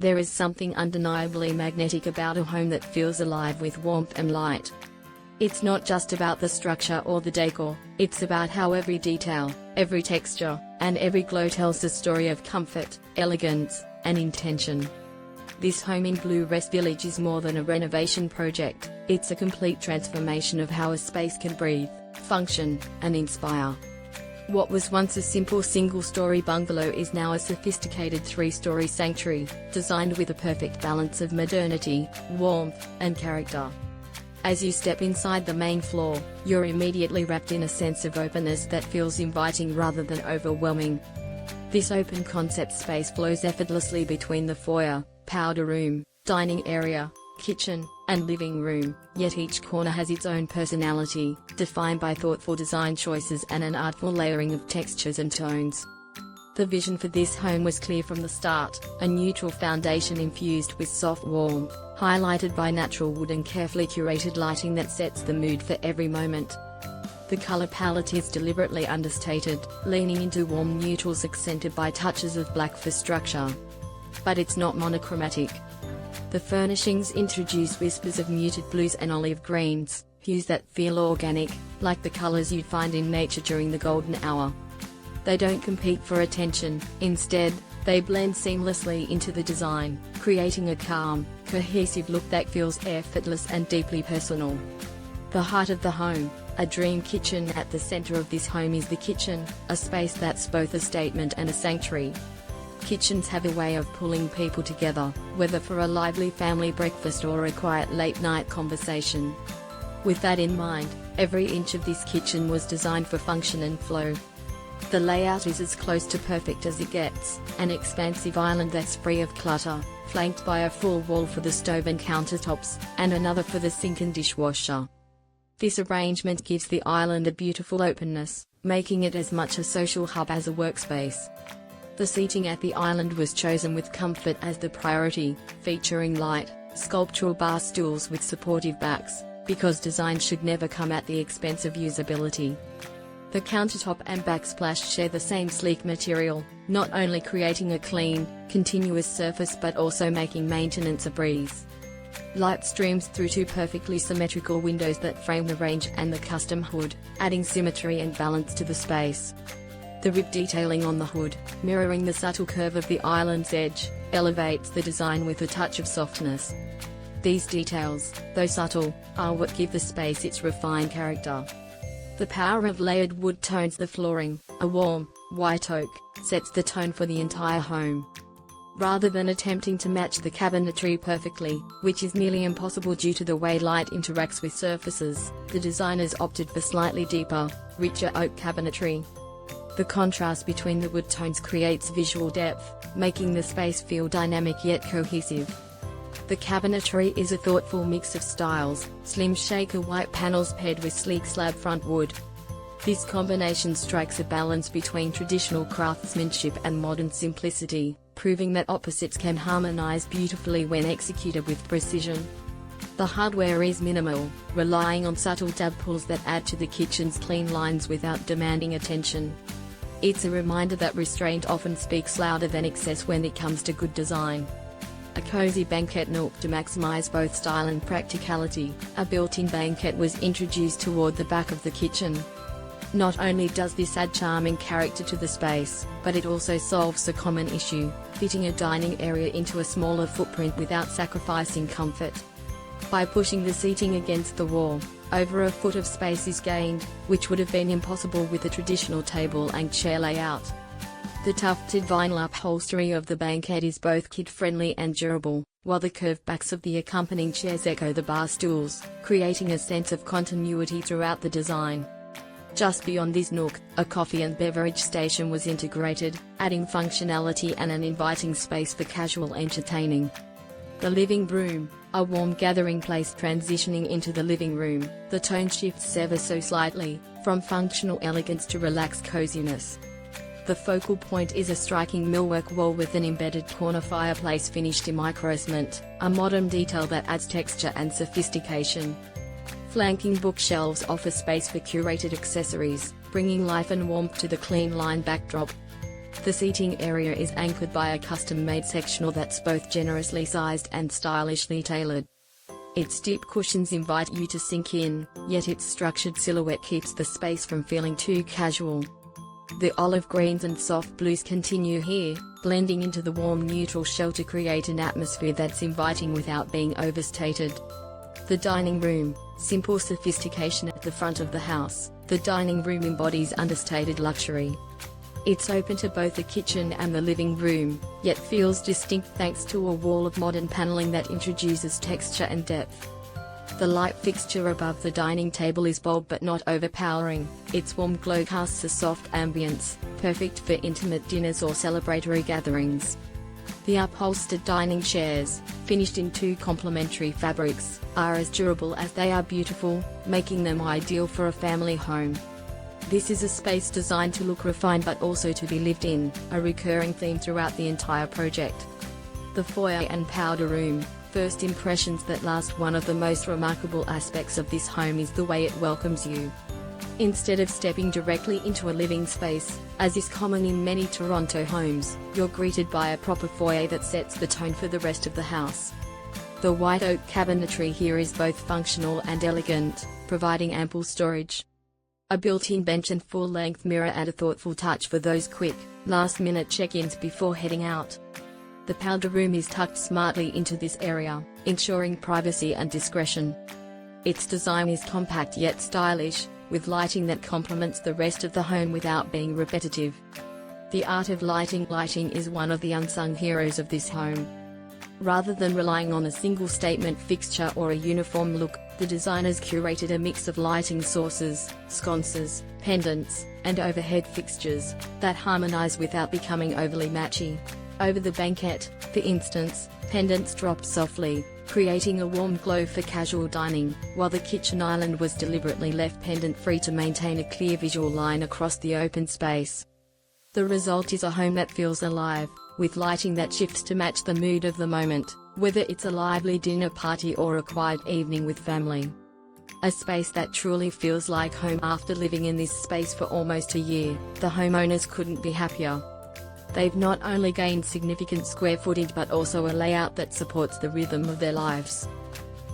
There is something undeniably magnetic about a home that feels alive with warmth and light. It's not just about the structure or the decor, it's about how every detail, every texture, and every glow tells the story of comfort, elegance, and intention. This home in Blue Rest Village is more than a renovation project, it's a complete transformation of how a space can breathe, function, and inspire. What was once a simple single-story bungalow is now a sophisticated three-story sanctuary, designed with a perfect balance of modernity, warmth, and character. As you step inside the main floor, you're immediately wrapped in a sense of openness that feels inviting rather than overwhelming. This open concept space flows effortlessly between the foyer, powder room, dining area, kitchen, and living room, yet each corner has its own personality, defined by thoughtful design choices and an artful layering of textures and tones. The vision for this home was clear from the start, a neutral foundation infused with soft warmth, highlighted by natural wood and carefully curated lighting that sets the mood for every moment. The color palette is deliberately understated, leaning into warm neutrals accented by touches of black for structure. But it's not monochromatic. The furnishings introduce whispers of muted blues and olive greens, hues that feel organic, like the colors you'd find in nature during the golden hour. They don't compete for attention, instead, they blend seamlessly into the design, creating a calm, cohesive look that feels effortless and deeply personal. The heart of the home, a dream kitchen. At the center of this home is the kitchen, a space that's both a statement and a sanctuary. Kitchens have a way of pulling people together, whether for a lively family breakfast or a quiet late-night conversation. With that in mind, every inch of this kitchen was designed for function and flow. The layout is as close to perfect as it gets, an expansive island that's free of clutter, flanked by a full wall for the stove and countertops, and another for the sink and dishwasher. This arrangement gives the island a beautiful openness, making it as much a social hub as a workspace. The seating at the island was chosen with comfort as the priority, featuring light, sculptural bar stools with supportive backs, because design should never come at the expense of usability. The countertop and backsplash share the same sleek material, not only creating a clean, continuous surface but also making maintenance a breeze. Light streams through two perfectly symmetrical windows that frame the range and the custom hood, adding symmetry and balance to the space. The rib detailing on the hood, mirroring the subtle curve of the island's edge, elevates the design with a touch of softness. These details, though subtle, are what give the space its refined character. The power of layered wood tones the flooring, a warm, white oak, sets the tone for the entire home. Rather than attempting to match the cabinetry perfectly, which is nearly impossible due to the way light interacts with surfaces, the designers opted for slightly deeper, richer oak cabinetry. The contrast between the wood tones creates visual depth, making the space feel dynamic yet cohesive. The cabinetry is a thoughtful mix of styles, slim shaker white panels paired with sleek slab front wood. This combination strikes a balance between traditional craftsmanship and modern simplicity, proving that opposites can harmonize beautifully when executed with precision. The hardware is minimal, relying on subtle dab pulls that add to the kitchen's clean lines without demanding attention. It's a reminder that restraint often speaks louder than excess when it comes to good design. A cozy banquette nook to maximize both style and practicality, a built-in banquette was introduced toward the back of the kitchen. Not only does this add charm and character to the space, but it also solves a common issue, fitting a dining area into a smaller footprint without sacrificing comfort. By pushing the seating against the wall, over a foot of space is gained, which would have been impossible with a traditional table and chair layout. The tufted vinyl upholstery of the banquette is both kid-friendly and durable, while the curved backs of the accompanying chairs echo the bar stools, creating a sense of continuity throughout the design. Just beyond this nook, a coffee and beverage station was integrated, adding functionality and an inviting space for casual entertaining. The living room, a warm gathering place transitioning into the living room, the tone shifts ever so slightly, from functional elegance to relaxed coziness. The focal point is a striking millwork wall with an embedded corner fireplace finished in micro-cement, a modern detail that adds texture and sophistication. Flanking bookshelves offer space for curated accessories, bringing life and warmth to the clean line backdrop. The seating area is anchored by a custom-made sectional that's both generously sized and stylishly tailored. Its deep cushions invite you to sink in, yet its structured silhouette keeps the space from feeling too casual. The olive greens and soft blues continue here, blending into the warm neutral shell to create an atmosphere that's inviting without being overstated. The dining room, simple sophistication at the front of the house, the dining room embodies understated luxury. It's open to both the kitchen and the living room, yet feels distinct thanks to a wall of modern paneling that introduces texture and depth. The light fixture above the dining table is bold but not overpowering. Its warm glow casts a soft ambience, perfect for intimate dinners or celebratory gatherings. The upholstered dining chairs, finished in 2 complementary fabrics, are as durable as they are beautiful, making them ideal for a family home. This is a space designed to look refined but also to be lived in, a recurring theme throughout the entire project. The foyer and powder room, first impressions that last. One of the most remarkable aspects of this home is the way it welcomes you. Instead of stepping directly into a living space, as is common in many Toronto homes, you're greeted by a proper foyer that sets the tone for the rest of the house. The white oak cabinetry here is both functional and elegant, providing ample storage. A built-in bench and full-length mirror add a thoughtful touch for those quick, last-minute check-ins before heading out. The powder room is tucked smartly into this area, ensuring privacy and discretion. Its design is compact yet stylish, with lighting that complements the rest of the home without being repetitive. The art of lighting is one of the unsung heroes of this home. Rather than relying on a single statement fixture or a uniform look, the designers curated a mix of lighting sources, sconces, pendants, and overhead fixtures that harmonize without becoming overly matchy. Over the banquette, for instance, pendants dropped softly, creating a warm glow for casual dining, while the kitchen island was deliberately left pendant-free to maintain a clear visual line across the open space. The result is a home that feels alive, with lighting that shifts to match the mood of the moment, whether it's a lively dinner party or a quiet evening with family. A space that truly feels like home. After living in this space for almost a year, the homeowners couldn't be happier. They've not only gained significant square footage but also a layout that supports the rhythm of their lives.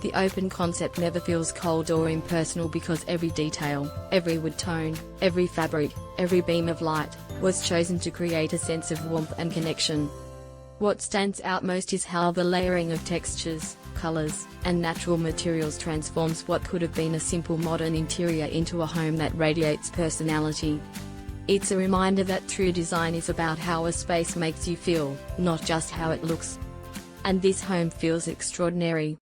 The open concept never feels cold or impersonal because every detail, every wood tone, every fabric, every beam of light, was chosen to create a sense of warmth and connection. What stands out most is how the layering of textures, colors, and natural materials transforms what could have been a simple modern interior into a home that radiates personality. It's a reminder that true design is about how a space makes you feel, not just how it looks. And this home feels extraordinary.